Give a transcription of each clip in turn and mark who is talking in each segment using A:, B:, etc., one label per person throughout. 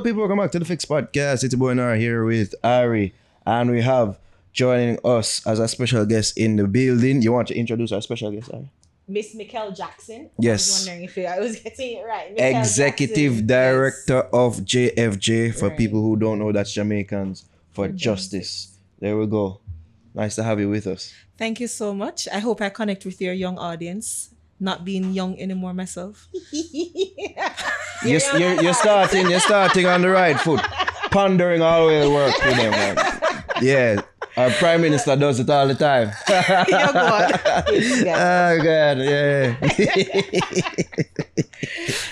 A: people? Welcome back to the Fix Podcast. It's boy Nara here with Ari, and we have joining us as a special guest in the building. You want to introduce our special guest, Ari?
B: Miss Mickel Jackson.
A: Yes.
B: I was wondering if I was getting it right.
A: Executive
B: Jackson.
A: Director of JFJ. For
B: Right.
A: people who don't know, that's Jamaicans For Justice. There we go. Nice to have you with us.
C: Thank you so much. I hope I connect with your young audience. Not being young anymore myself.
A: You're starting on the right foot. Pondering always work with them, man. Yeah. Our Prime Minister does it all the time.
C: You're good.
A: Oh, God, yeah.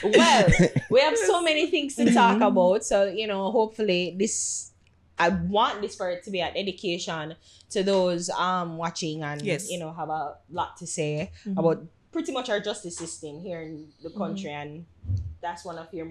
B: Well, we have so many things to talk about. So, hopefully I want this for it to be an education to those watching and,
C: Yes.
B: have a lot to say about pretty much our justice system here in the country. And that's one of your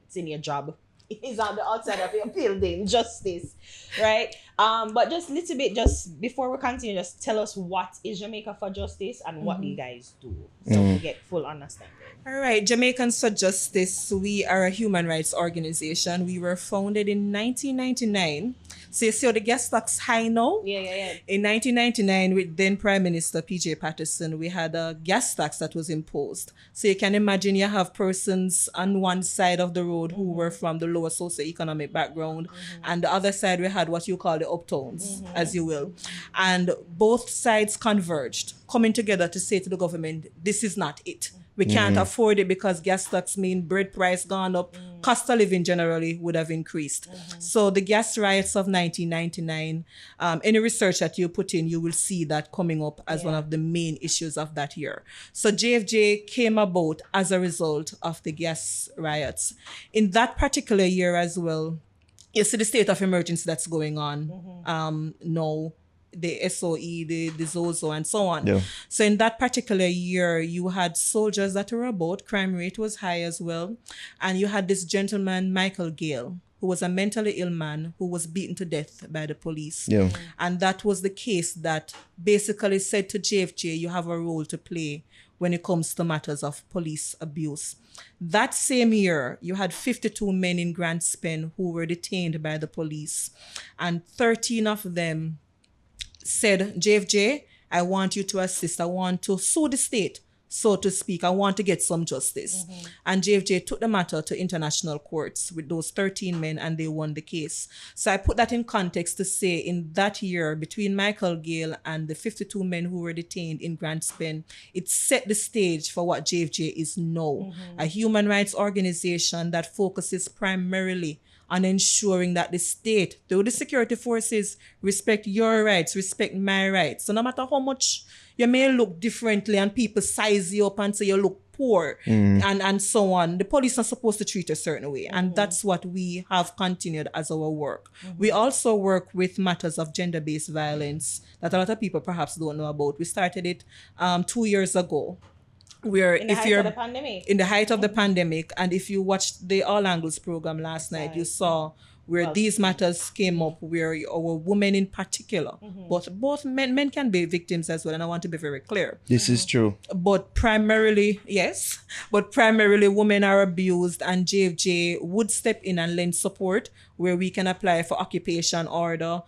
B: it's in your job. It's on the outside of your building, justice, right? But just a little bit, just before we continue, just tell us what is Jamaica For Justice and what do you guys do, so we get full understanding.
C: All right, Jamaicans For Justice, we are a human rights organization. We were founded in 1999. So you see how the gas tax high now?
B: Yeah.
C: In 1999, with then Prime Minister P.J. Patterson, we had a gas tax that was imposed. So you can imagine you have persons on one side of the road who were from the lower socioeconomic background, and the other side we had what you call the uptowns, as you will. And both sides converged, coming together to say to the government, this is not it. We can't afford it because gas tax mean bread price gone up, cost of living generally would have increased. So the gas riots of 1999, any research that you put in, you will see that coming up as one of the main issues of that year. So JFJ came about as a result of the gas riots. In that particular year as well, you see the state of emergency that's going on now. The SOE, the Zozo, and so on. Yeah. So in that particular year, you had soldiers that were about, crime rate was high as well. And you had this gentleman, Mickel Jackson, who was a mentally ill man who was beaten to death by the police. Yeah. And that was the case that basically said to JFJ, you have a role to play when it comes to matters of police abuse. That same year, you had 52 men in Grand Spen who were detained by the police. And 13 of them said, JFJ, I want you to assist. I want to sue the state, so to speak. I want to get some justice. And JFJ took the matter to international courts with those 13 men, and they won the case. So I put that in context to say in that year, between Mickel Jackson and the 52 men who were detained in Grand Spen, it set the stage for what JFJ is now, a human rights organization that focuses primarily on ensuring that the state, through the security forces, respect your rights, respect my rights. So no matter how much you may look differently and people size you up and say you look poor and so on, the police are supposed to treat a certain way. And that's what we have continued as our work. We also work with matters of gender-based violence that a lot of people perhaps don't know about. We started it 2 years ago.
B: In the height of the pandemic,
C: and if you watched the All Angles program last night, you saw where these matters came up, where our women in particular, but both men can be victims as well, and I want to be very clear.
A: This is true.
C: But primarily women are abused, and JFJ would step in and lend support where we can apply for occupation order,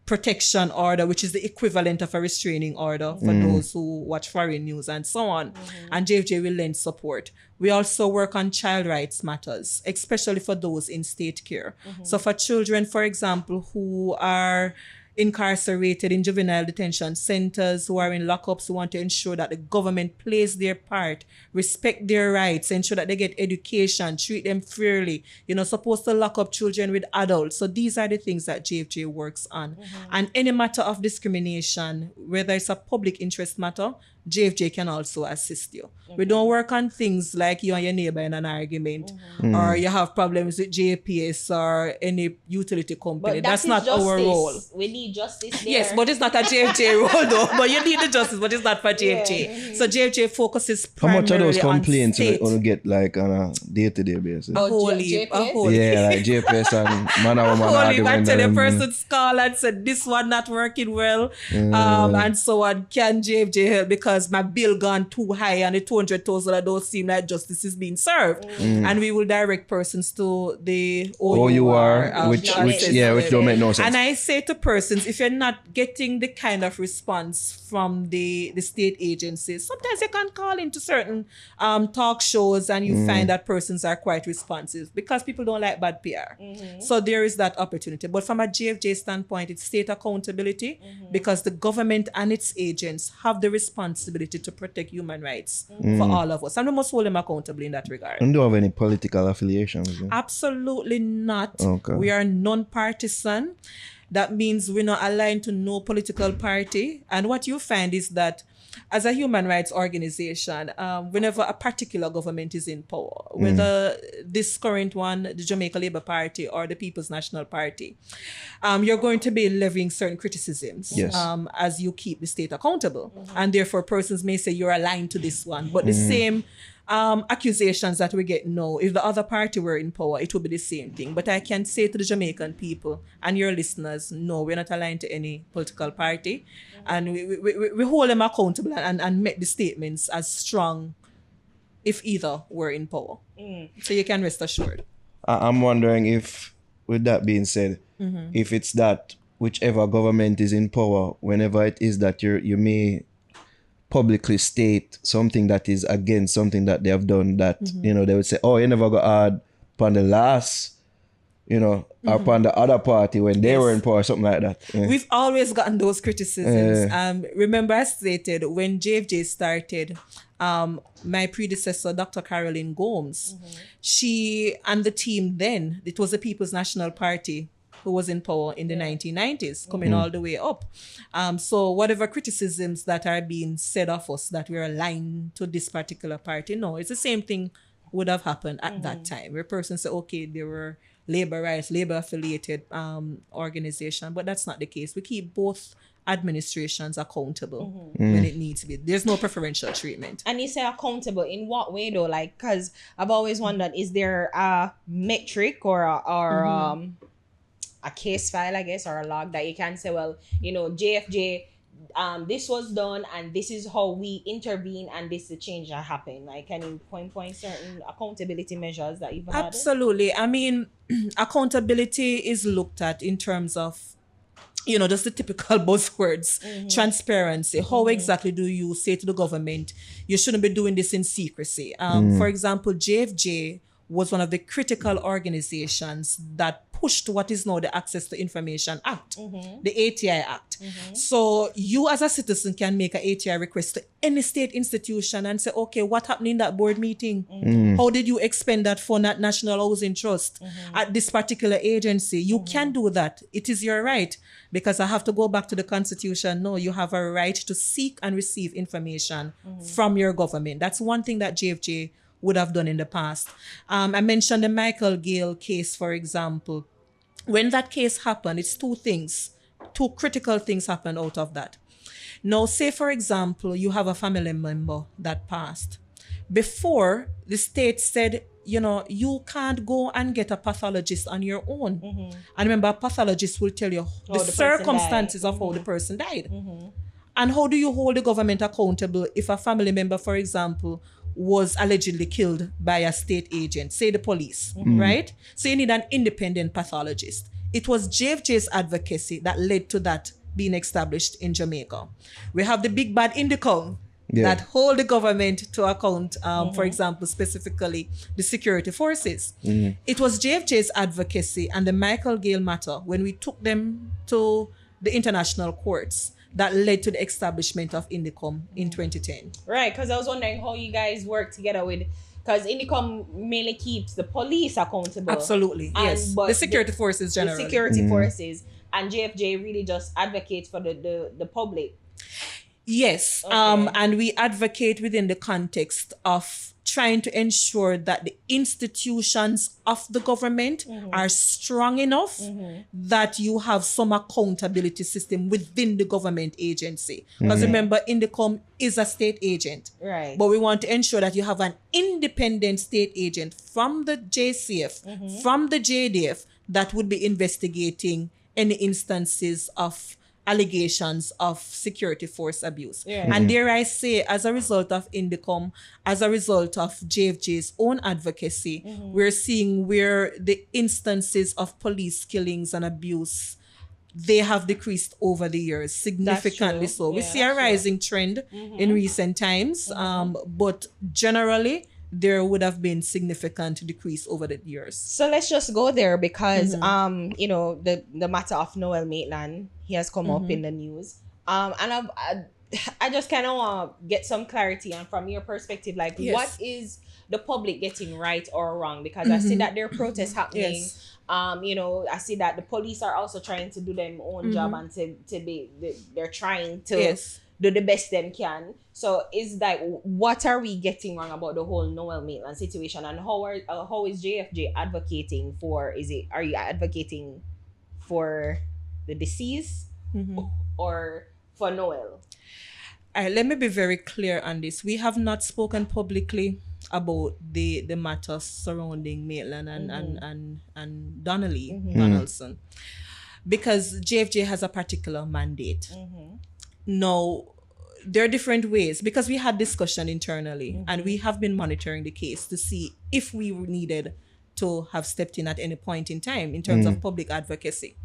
C: protection order, which is the equivalent of a restraining order for those who watch foreign news and so on. And JFJ will lend support. We also work on child rights matters, especially for those in state care. So for children, for example, who are incarcerated in juvenile detention centers, who are in lockups, who want to ensure that the government plays their part, respect their rights, ensure that they get education, treat them fairly. You're not supposed to lock up children with adults. So these are the things that JFJ works on. And any matter of discrimination, whether it's a public interest matter, JFJ can also assist you. We don't work on things like you and your neighbor in an argument, or you have problems with JPS or any utility company. That's not our role.
B: We need justice there.
C: Yes, but it's not a JFJ role though. But you need the justice, but it's not for JFJ. So JFJ focuses primarily
A: how much are those complaints
C: on
A: you want to get like on a day-to-day basis?
C: A whole heap.
A: Yeah, like JPS and man or woman argument.
C: I tell the person's call and said this one not working well, and so on. Can JFJ help? Because because my bill gone too high and the 200,000 don't seem like justice is being served. And we will direct persons to the
A: OUR, which don't make no sense.
C: And I say to persons, if you're not getting the kind of response from the state agencies, sometimes you can call into certain talk shows and you find that persons are quite responsive because people don't like bad PR. So there is that opportunity. But from a JFJ standpoint, it's state accountability because the government and its agents have the responsibility to protect human rights for all of us. And we must hold them accountable in that regard.
A: And don't have any political affiliations?
C: Absolutely not.
A: Okay.
C: We are non-partisan. That means we're not aligned to no political party. And what you find is that as a human rights organization, whenever a particular government is in power, whether this current one, the Jamaica Labour Party or the People's National Party, you're going to be levying certain criticisms as you keep the state accountable. And therefore, persons may say you're aligned to this one, but the same accusations that we get now, if the other party were in power, it would be the same thing. But I can say to the Jamaican people and your listeners, no, we're not aligned to any political party. And we hold them accountable and make the statements as strong if either were in power. So you can rest assured.
A: I'm wondering if, with that being said, if it's that whichever government is in power, whenever it is that you may publicly state something that is against something that they have done, that they would say, oh, you never got hard upon the last, or upon the other party when they were in power, something like that.
C: We've always gotten those criticisms. Remember I stated when JFJ started, my predecessor, Dr. Caroline Gomes, she and the team then, it was the People's National Party who was in power in the 1990s, coming all the way up. So whatever criticisms that are being said of us, that we're aligned to this particular party, no, it's the same thing would have happened at that time, where persons say, okay, they were labor rights, labor affiliated organization, but that's not the case. We keep both administrations accountable when it needs to be. There's no preferential treatment.
B: And you say accountable in what way though? Like, because I've always wondered, is there a metric or a case file, I guess, or a log that you can say, well, JFJ, this was done and this is how we intervene and this is the change that happened. Like, can you point certain accountability measures that you've had?
C: Absolutely. I mean, accountability is looked at in terms of, just the typical buzzwords, transparency. How exactly do you say to the government, you shouldn't be doing this in secrecy? For example, JFJ was one of the critical organizations that pushed what is now the Access to Information Act, the ATI Act. So you as a citizen can make an ATI request to any state institution and say, okay, what happened in that board meeting? How did you expend that fund at National Housing Trust at this particular agency? You can do that. It is your right, because I have to go back to the Constitution. No, you have a right to seek and receive information from your government. That's one thing that JFJ would have done in the past. I mentioned the Mickel Gale case, for example. When that case happened, it's two critical things happened out of that. Now, say, for example, you have a family member that passed. Before, the state said, you can't go and get a pathologist on your own. And remember, a pathologist will tell you the circumstances of how the person died. And how do you hold the government accountable if a family member, for example, was allegedly killed by a state agent, say the police, right? So you need an independent pathologist. It was JFJ's advocacy that led to that being established in Jamaica. We have the big bad Indicom that hold the government to account, for example, specifically the security forces. It was JFJ's advocacy and the Mickel Gale matter when we took them to the international courts that led to the establishment of Indicom in 2010.
B: Right, because I was wondering how you guys work together with, because Indicom mainly keeps the police accountable.
C: Absolutely, yes. But the security forces generally.
B: The security forces, and JFJ really just advocates for the public.
C: Yes,
B: Okay.
C: And we advocate within the context of trying to ensure that the institutions of the government are strong enough that you have some accountability system within the government agency. Because remember, Indicom is a state agent.
B: Right.
C: But we want to ensure that you have an independent state agent from the JCF, from the JDF, that would be investigating any instances of allegations of security force abuse.
B: Yeah.
C: And dare I say, as a result of Indicom, as a result of JFJ's own advocacy, we're seeing where the instances of police killings and abuse, they have decreased over the years significantly. So we see a rising trend in recent times, but generally there would have been significant decrease over the years.
B: So let's just go there because you know, the matter of Noel Maitland, he has come up in the news, and I just kind of want to get some clarity, and from your perspective, like what is the public getting right or wrong? Because I see that there are protests happening. You know, I see that the police are also trying to do their own job, and they're trying to do the best they can. So is like, what are we getting wrong about the whole Noel Maitland situation, and how is JFJ advocating for? Are you advocating for the deceased or for Noel?
C: All right, let me be very clear on this. We have not spoken publicly about the matter surrounding Maitland and Donna-Lee Donaldson, because JFJ has a particular mandate. Now, there are different ways, because we had discussion internally and we have been monitoring the case to see if we needed to have stepped in at any point in time in terms of public advocacy.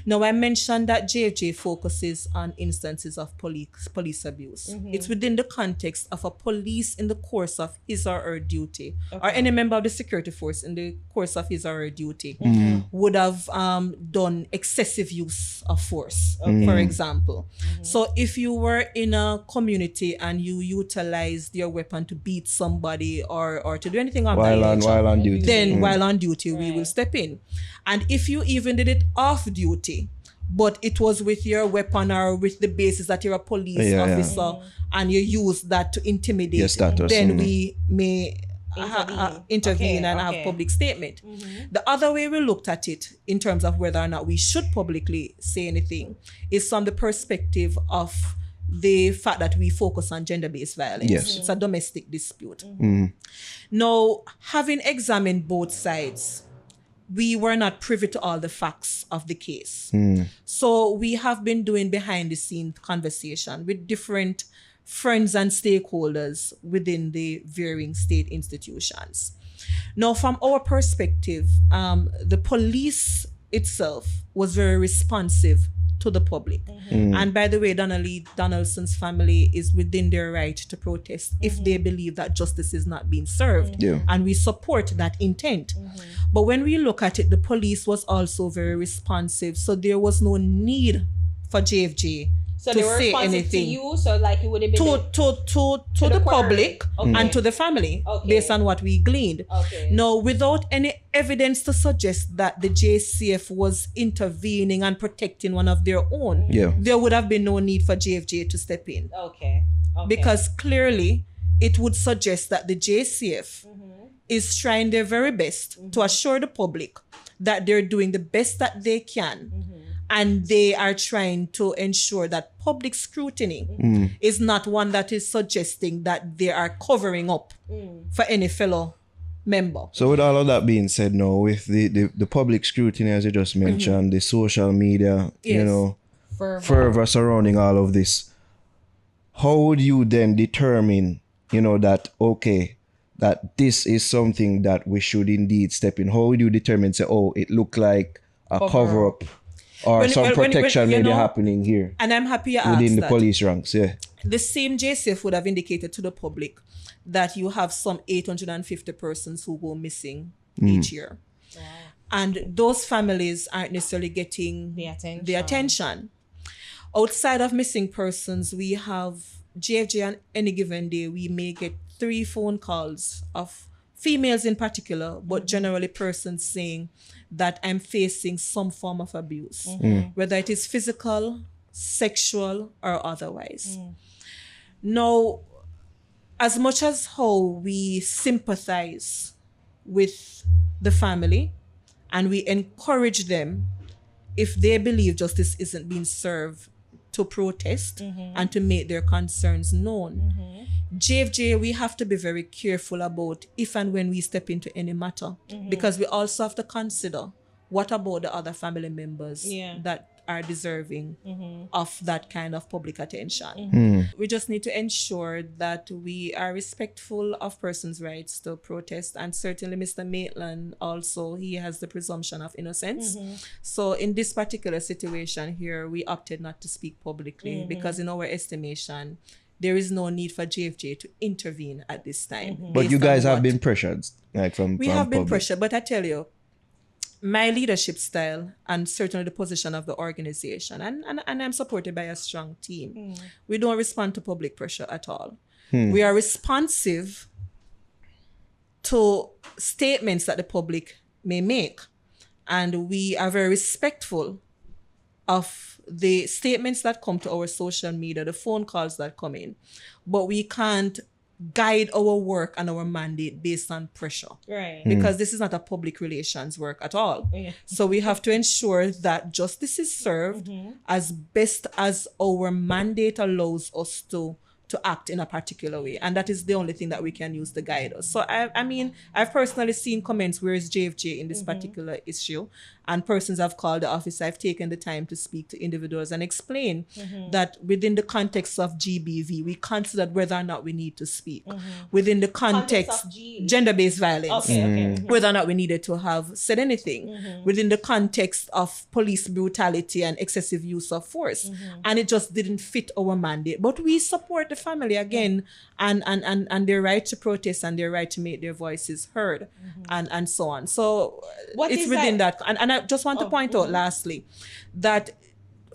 C: Now, I mentioned that JFJ focuses on instances of police abuse. It's within the context of a police in the course of his or her duty, or any member of the security force in the course of his or her duty would have done excessive use of force, for example. So if you were in a community and you utilized your weapon to beat somebody or to do anything
A: while on duty,
C: then while on duty, we will step in. And if you even did it off duty, but it was with your weapon or with the basis that you're a police officer and you use that to intimidate, then we may intervene and have public statement. The other way we looked at it in terms of whether or not we should publicly say anything is from the perspective of the fact that we focus on gender-based violence. It's a domestic dispute. Now, having examined both sides, we were not privy to all the facts of the case. So we have been doing behind-the-scenes conversation with different friends and stakeholders within the varying state institutions. Now, from our perspective, the police itself was very responsive to the public. And by the way, Donna-Lee Donaldson's family is within their right to protest if they believe that justice is not being served. And we support that intent. But when we look at it, the police was also very responsive. So there was no need for JFJ
B: so
C: to
B: they were
C: say
B: responsive
C: anything.
B: to you, so like it would have been
C: to the public and to the family, based on what we gleaned. Now, without any evidence to suggest that the JCF was intervening and protecting one of their own, there would have been no need for JFJ to step in. Because clearly it would suggest that the JCF is trying their very best to assure the public that they're doing the best that they can. And they are trying to ensure that public scrutiny is not one that is suggesting that they are covering up for any fellow member.
A: So with all of that being said now, with the public scrutiny, as you just mentioned, the social media, you know, fervor surrounding all of this, how would you then determine, you know, that, okay, that this is something that we should indeed step in? How would you determine, say, oh, it looked like a cover-up? Or some protection may be happening here.
C: And I'm happy you asked
A: within the
C: that.
A: police ranks,
C: The same JCF would have indicated to the public that you have some 850 persons who go missing each year. And those families aren't necessarily getting the attention. Outside of missing persons, we have JFJ on any given day, we may get 3 phone calls of females in particular, but generally persons saying that I'm facing some form of abuse, whether it is physical, sexual, or otherwise. Now, as much as how we sympathize with the family and we encourage them, if they believe justice isn't being served, to protest and to make their concerns known. JFJ, we have to be very careful about if and when we step into any matter, because we also have to consider what about the other family members that are deserving of that kind of public attention. We just need to ensure that we are respectful of persons' rights to protest, and certainly Mr. Maitland also, he has the presumption of innocence. So in this particular situation here, we opted not to speak publicly because in our estimation, there is no need for JFJ to intervene at this time.
A: But you guys have been pressured, like from
C: We have been
A: public.
C: pressured, but I tell you, my leadership style and certainly the position of the organization, and I'm supported by a strong team. We don't respond to public pressure at all. We are responsive to statements that the public may make, and we are very respectful of the statements that come to our social media, the phone calls that come in, but we can't guide our work and our mandate based on pressure.
B: Right.
C: Because this is not a public relations work at all. So we have to ensure that justice is served as best as our mandate allows us to act in a particular way. And that is the only thing that we can use to guide us. So I mean, I've personally seen comments, where is JFJ in this particular issue? And persons have called the office. I've taken the time to speak to individuals and explain that within the context of GBV, we considered whether or not we need to speak. Within the context
B: of
C: gender-based violence,
B: Okay.
C: whether or not we needed to have said anything. Within the context of police brutality and excessive use of force. And it just didn't fit our mandate. But we support the family again and their right to protest and their right to make their voices heard and so on. So
B: What
C: it's
B: is
C: within
B: that?
C: And I just want to point out lastly that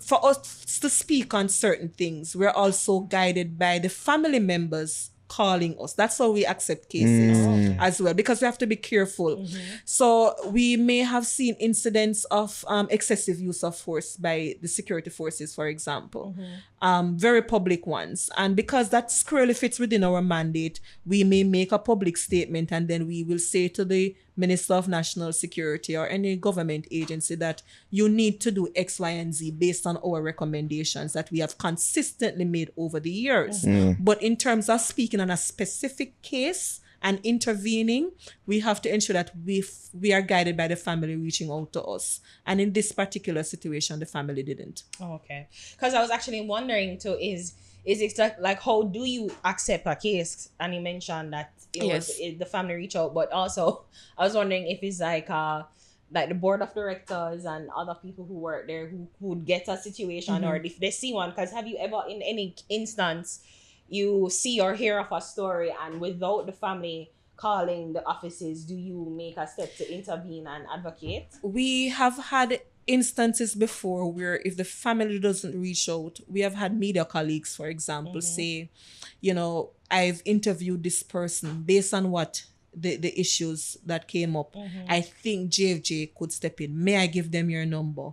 C: for us to speak on certain things, we're also guided by the family members calling us. That's how we accept cases as well, because we have to be careful. So we may have seen incidents of excessive use of force by the security forces, for example, very public ones. And because that squarely fits within our mandate, we may make a public statement and then we will say to the Minister of National Security or any government agency that you need to do X, Y, and Z based on our recommendations that we have consistently made over the years. But in terms of speaking on a specific case and intervening, we have to ensure that we are guided by the family reaching out to us. And in this particular situation, the family didn't.
B: Okay. Because I was actually wondering too, is it like how do you accept a case? And you mentioned that the family reach out, but also I was wondering if it's like the board of directors and other people who work there who would get a situation or if they see one. Because have you ever in any instance you see or hear of a story and without the family calling the offices, do you make a step to intervene and advocate?
C: We have had instances before where if the family doesn't reach out, we have had media colleagues, for example, say, I've interviewed this person based on what the issues that came up. I think JFJ could step in. May I give them your number?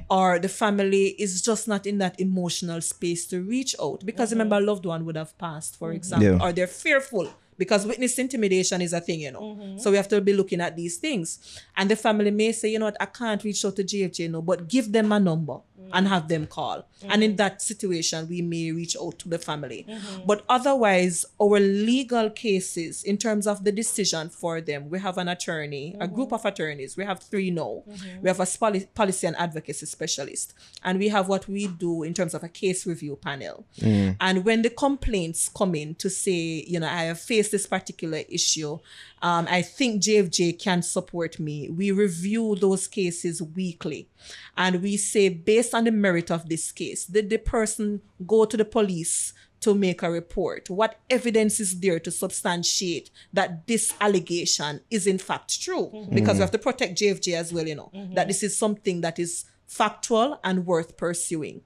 C: Or the family is just not in that emotional space to reach out because remember a loved one would have passed, for example, or they're fearful. Because witness intimidation is a thing, So we have to be looking at these things. And the family may say, you know what, I can't reach out to JFJ, but give them a number and have them call. And in that situation, we may reach out to the family. But otherwise, our legal cases, in terms of the decision for them, we have an attorney, a group of attorneys. We have 3 now. We have a policy and advocacy specialist. And we have what we do in terms of a case review panel. And when the complaints come in to say, I have faced this particular issue, I think JFJ can support me. We review those cases weekly. And we say, based on the merit of this case, did the person go to the police to make a report? What evidence is there to substantiate that this allegation is in fact true? Because we have to protect JFJ as well, that this is something that is factual and worth pursuing.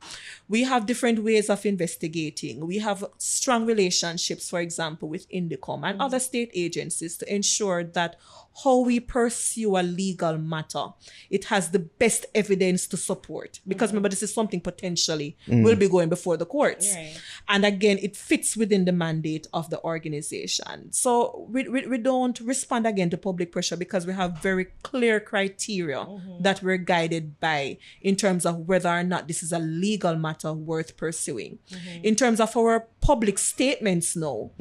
C: We have different ways of investigating. We have strong relationships, for example, with Indicom and other state agencies to ensure that how we pursue a legal matter, it has the best evidence to support. Because remember, this is something potentially will be going before the courts.
B: Right.
C: And again, it fits within the mandate of the organization. So we don't respond again to public pressure because we have very clear criteria that we're guided by. in terms of whether or not this is a legal matter worth pursuing. In terms of our public statements now,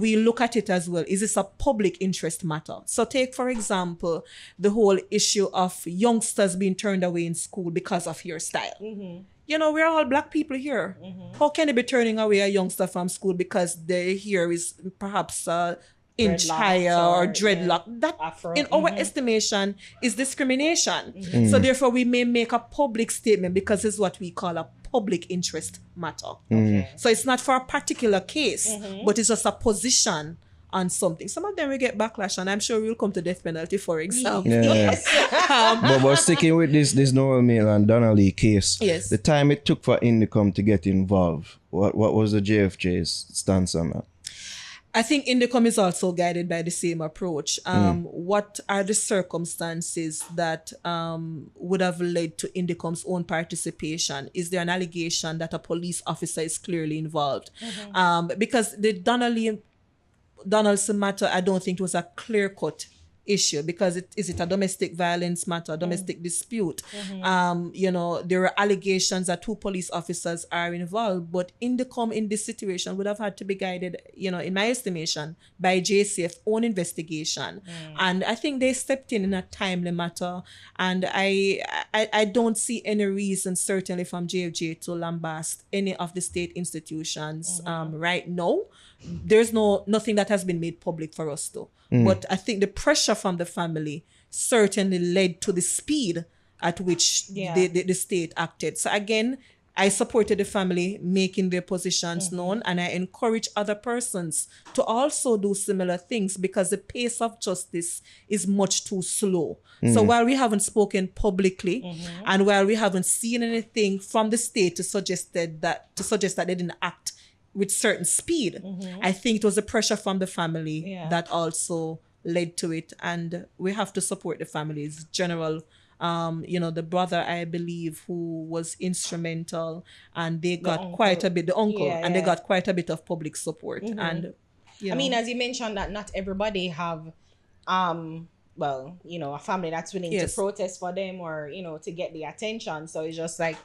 C: we look at it as well. Is this a public interest matter? So take, for example, the whole issue of youngsters being turned away in school because of your style. You know, we're all black people here. How can they be turning away a youngster from school because their hair is perhaps inch
B: Dreadlocks
C: higher or dreadlock? That,
B: Afro.
C: in our estimation, is discrimination. So therefore, we may make a public statement because it's what we call a public interest matter. So it's not for a particular case, but it's just a position on something. Some of them will get backlash, and I'm sure we'll come to death penalty, for example.
A: But sticking with this Noel Mail and Donna-Lee case,
C: Yes.
A: the time it took for Indicom to get involved, what was the JFJ's stance on that?
C: I think Indicom is also guided by the same approach. What are the circumstances that would have led to Indicom's own participation? Is there an allegation that a police officer is clearly involved? Because the Donna-Lee Donaldson matter, I don't think it was a clear-cut issue, because is it a domestic violence matter, domestic dispute? You know, there are allegations that 2 police officers are involved, but Indicom in this situation would have had to be guided, you know, in my estimation, by JCF own investigation. And I think they stepped in a timely matter, and I don't see any reason, certainly from JFJ, to lambast any of the state institutions right now. There's nothing that has been made public for us though. But I think the pressure from the family certainly led to the speed at which the state acted. So again, I supported the family making their positions known, and I encourage other persons to also do similar things, because the pace of justice is much too slow. So while we haven't spoken publicly and while we haven't seen anything from the state to suggest that they didn't act with certain speed, I think it was the pressure from the family that also led to it, and we have to support the family's general. You know, the brother, I believe, who was instrumental, and they got quite a bit, the uncle, and they got quite a bit of public support. And you know,
B: I mean, as you mentioned, that not everybody have well, you know, a family that's willing to protest for them, or, you know, to get the attention. So it's just like,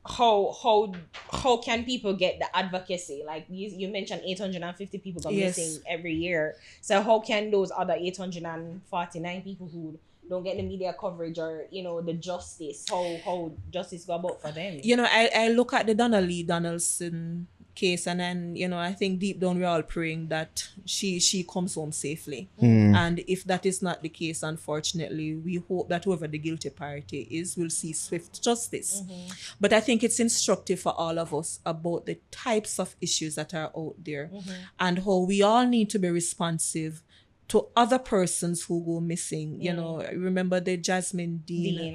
B: how can people get the advocacy? Like you mentioned 850 people go missing every year. So how can those other 849 people who don't get the media coverage, or, you know, the justice, how justice go about for them? You know,
C: I look at the Donna-Lee Donaldson case, and then, you know, I think deep down we're all praying that she comes home safely. And if that is not the case, unfortunately, we hope that whoever the guilty party is will see swift justice. But I think it's instructive for all of us about the types of issues that are out there, and how we all need to be responsive to other persons who go missing. You know, remember the Jasmine Dean.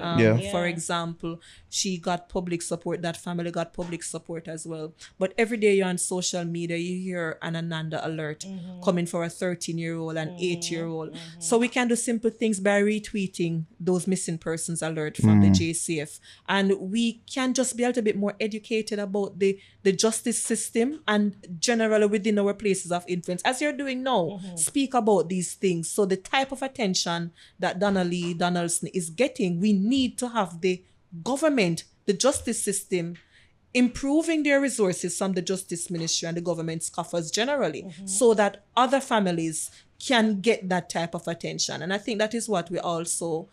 C: For example, she got public support, that family got public support as well. But every day you're on social media, you hear an Ananda alert coming for a 13-year-old and 8-year-old. So we can do simple things by retweeting those missing persons alert from the JCF. And we can just be a little bit more educated about the justice system and generally within our places of influence. As you're doing now, speak about these things. So the type of attention that Donna-Lee Donaldson is getting, we need to have the government, the justice system, improving their resources from the Justice Ministry and the government's coffers generally, so that other families can get that type of attention. And I think that is what we also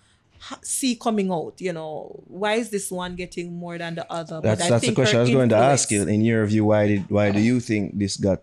C: see coming out. You know, why is this one getting more than the other?
A: That's the question I was going to ask you. In your view, why do you think this got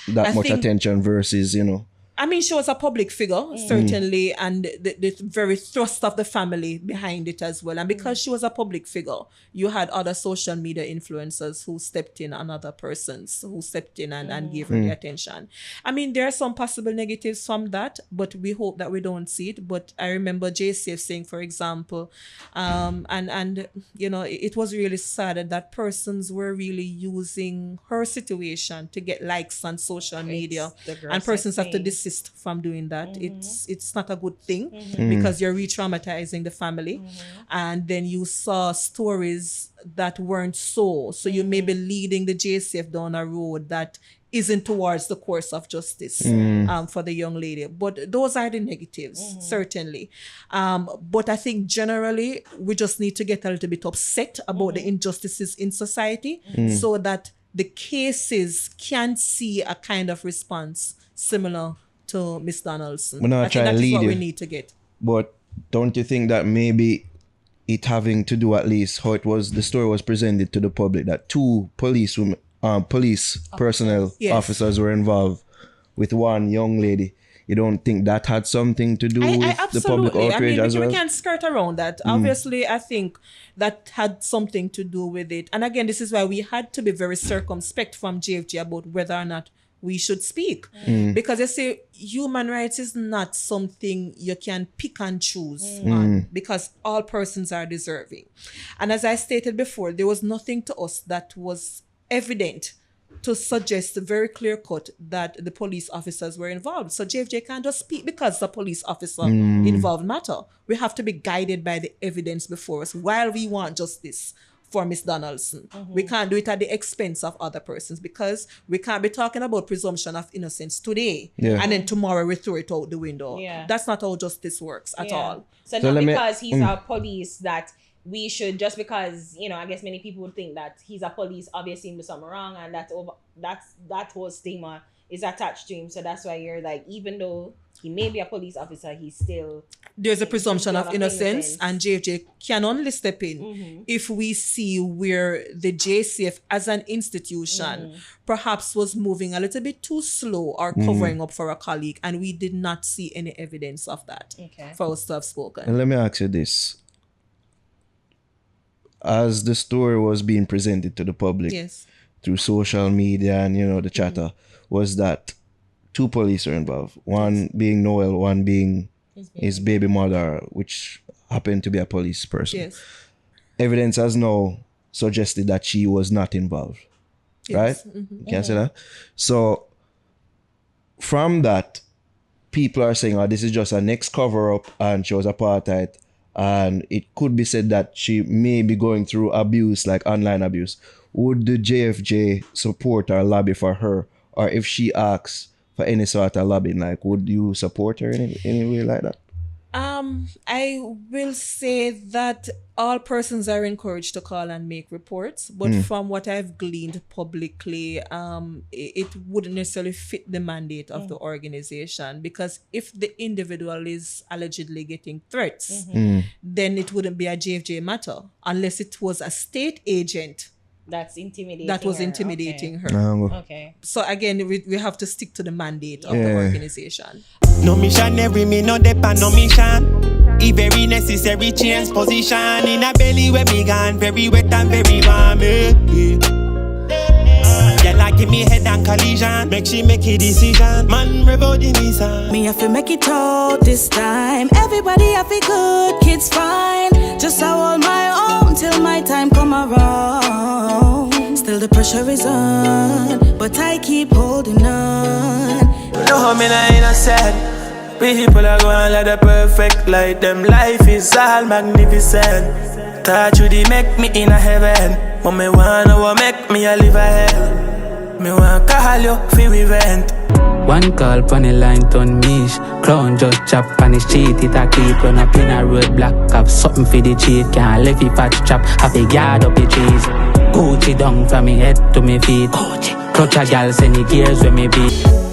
A: that much attention versus, you know?
C: I mean, she was a public figure, certainly, and the very thrust of the family behind it as well. And because she was a public figure, you had other social media influencers who stepped in, and other persons who stepped in and gave her the attention. I mean, there are some possible negatives from that, but we hope that we don't see it. But I remember JCF saying, for example, and you know, it was really sad that persons were really using her situation to get likes on social media, and persons have to decide desist from doing that. It's not a good thing because you're re-traumatizing the family. And then you saw stories that weren't so you may be leading the JCF down a road that isn't towards the course of justice for the young lady. But those are the negatives, certainly. But I think generally we just need to get a little bit upset about the injustices in society so that the cases can see a kind of response similar to Miss Donaldson. I think that is what we need to get.
A: But don't you think that maybe it having to do at least how the story was presented to the public, that two police personnel officers were involved with one young lady? You don't think that had something to do with the public outrage as well?
C: We can't skirt around that. Obviously, I think that had something to do with it. And again, this is why we had to be very circumspect from JFJ about whether or not we should speak. Because they say human rights is not something you can pick and choose on, because all persons are deserving. And as I stated before, there was nothing to us that was evident to suggest very clear cut that the police officers were involved. So JFJ can't just speak because the police officer involved matter. We have to be guided by the evidence before us while we want justice for Miss Donaldson. We can't do it at the expense of other persons, because we can't be talking about presumption of innocence today and then tomorrow we throw it out the window. That's not how justice works at all.
B: So not because he's a police that we should, just because, I guess many people would think that he's a police, obviously he did something wrong, and that whole stigma is attached to him. So that's why you're like, even though he may be a police officer, he's still...
C: There's a presumption of innocence, and JFJ can only step in if we see where the JCF as an institution perhaps was moving a little bit too slow or covering up for a colleague, and we did not see any evidence of that for us to have spoken.
A: And let me ask you this. As the story was being presented to the public through social media and, the chatter, was that two police are involved. One being Noel, one being his baby mother, which happened to be a police person. Evidence has now suggested that she was not involved. Right? You can say that? So, from that, people are saying, this is just a next cover-up and she was apartheid. And it could be said that she may be going through abuse, like online abuse. Would the JFJ support or lobby for her? Or if she asks for any sort of lobbying, like, would you support her in any way like that?
C: I will say that all persons are encouraged to call and make reports, but from what I've gleaned publicly, it wouldn't necessarily fit the mandate of the organization, because if the individual is allegedly getting threats, then it wouldn't be a JFJ matter, unless it was a state agent
B: that was
C: intimidating her.
B: Okay.
C: So again, we have to stick to the mandate of the organization.
D: No missionary, me no depend no mission. It very necessary change position. In a belly where me gone, very wet and very warm. Girl, give me head and collision. Make she make a decision. Man, revolt the Nissan.
E: Me have to make it out this time. Everybody have it good, kids fine. Just I hold my own till my time come around. Still the pressure is on, but I keep holding on.
D: You know how me not sad. People are going like the perfect light. Them life is all magnificent. Touch you, they make me in a heaven. What me wanna make me a live a hell. Me want call you for we vent.
F: One call pon the line turn mish. Clown just chop on the street. It a creep run up in a road block. Have something for the cheat. Can't left it fat chop. Have a guard up the trees. Gucci down from me head to me feet. Gucci. Clutch a gal send the gears when me beat.